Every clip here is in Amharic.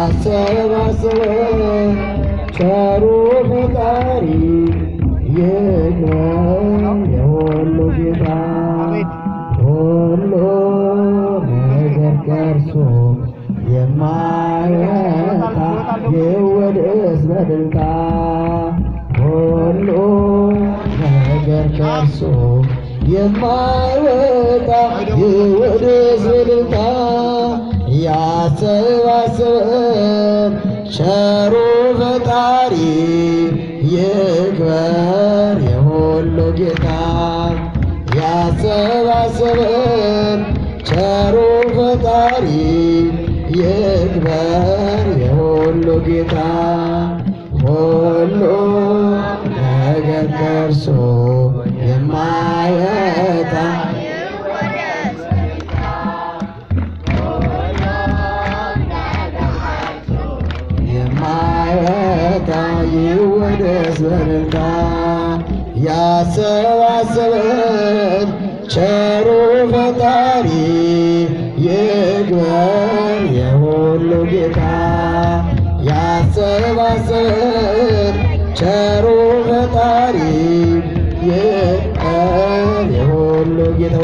ያሰባሰበን ቸሩ ፈጣሪ ይግባን የሁሉ ጌታ ሁሉ ነገር ከእርሱ የማይወጣ ይወደስ በእልልታ ሁሉ ነገር ከእርሱ የማይወጣ ይወደስ በእልልታ ያሰባሰበን ቸሩ ፈጣሪ ይክበር የሁሉ ጌታ ያሰባሰበን ቸሩ ፈጣሪ ይክበር የሁሉ ጌታ ሁሉ ነገር ከእርሱ የማይወጣ ይወደስ በእልልታ ያሰባሰበን ቸሩ ፈጣሪ ይክበር የሁሉ ጌታ ያሰባሰበን ቸሩ ፈጣሪ ይክበር የሁሉ ጌታ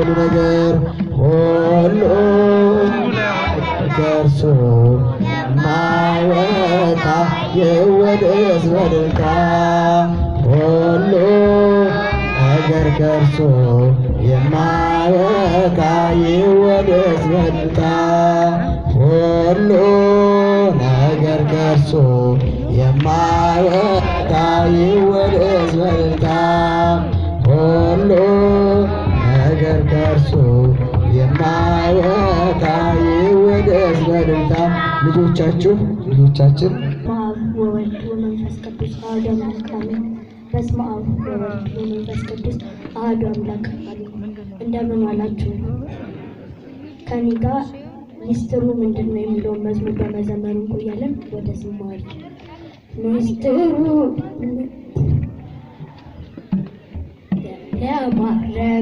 ሁሉ ከእርሱ የማይወጣ ይወደስ በእልልታ ሁሉ ነገር ከእርሱ የማይወጣ ይወደስ በእልልታ ሁሉ ነገር ከእርሱ የማይወጣ ይወደስ በእልልታ ሁሉ ነገር ከእርሱ የማይወጣ ይወደስ በእልልታ። ልጆቻችን በአብ ወወልድ ወመንፈስ ቅዱስ አሐዱ አምላክ አሜን። በስመ አብ ወወልድ ወመንፈስ ቅዱስ አሐዱ አምላክ አሜን። እንደምን ዋላችሁ? ከኔ ጋር ሚስጥሩ ምንድን ነው የሚለውን መዝሙር በመዘመር እንቆያለን። ወደ ዝማሬ ሚስጥሩ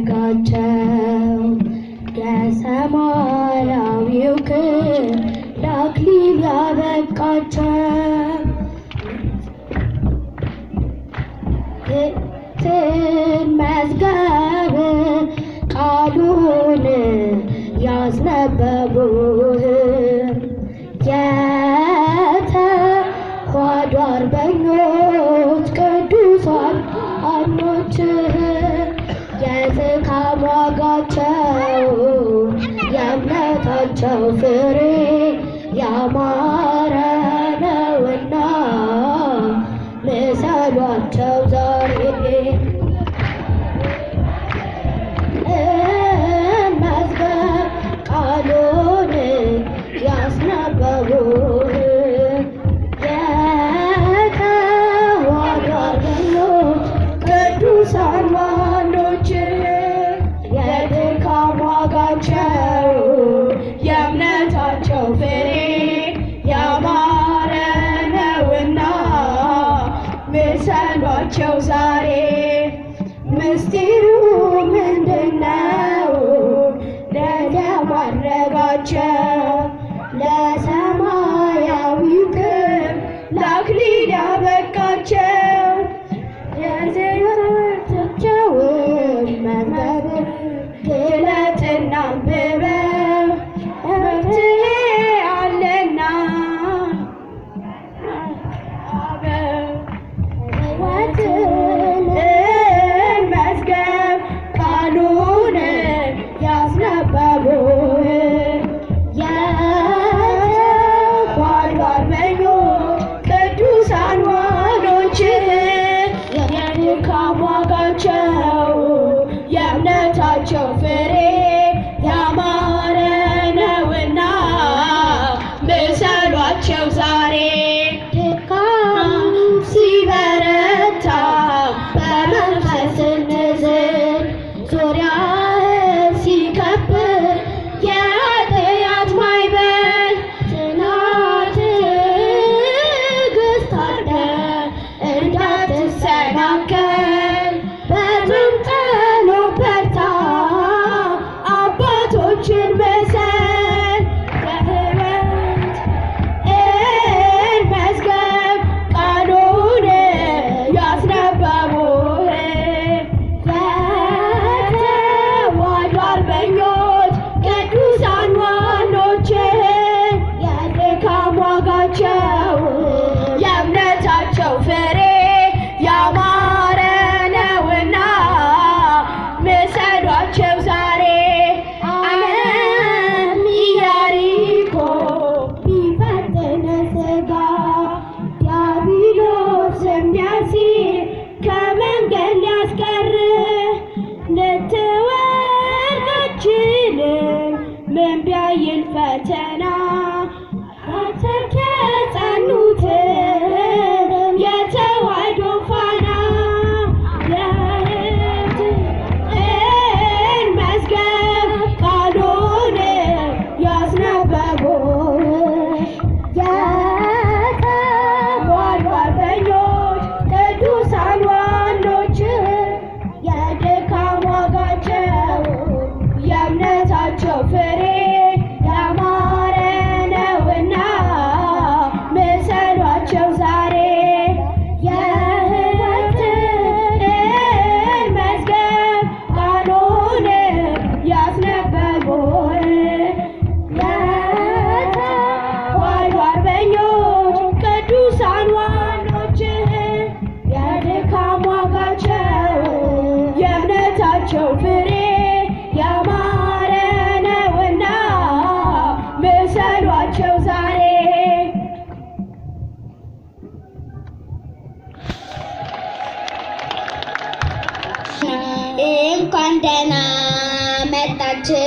ለማድረጋቸው የሰማያዊው ክብር ለአክሊል ያበቃቸው መዝገብ ቃሉን ያስነበቡህ የተዋሕዶ አርበኞች ቅዱሳን አርበኞችህ የድካም ዋጋቸው የእምነታቸው ፍሬ ያማረ ነውና ምሰሏቸው ዛሬ መዝገብ ቃሉን ያስነበቡህ የተዋሕዶ አርበኞች ቅዱሳን ዋኖች የድካም ዋጋቸው የእምነታቸው ፍሬ ያማረ ነውና ምሰሏቸው ዛሬ። ምስጢሩ ምንድነው? ለማድረጋቸው ለሰማያዊው ክብር ለአክሊል ያበቃቸው የዘይወርታቸውን መዝገብ ግለጥና አንብበው መፍትሔ አለና መዝገብ ቃሉን ያስነበቡህ የተዋሕዶ አርበኞች ቅዱሳን ዋኖች የድካም ዋጋቸው የእምነታቸው ፍሬ ያማረ ነውና ምሰሏቸው ዛሬ። ድካም ሲበረታ በመንፈስ ንዝል ዙሪያህን ሲከብር የኃጢአት ማዕበል ትዕግስት አድርገህ እንዳትሰናከል በጾም ጸሎት በርታ አባቶችን ምሰል የሕይወት አላቸው ዛሬ። እንኳን ደህና መጣችሁ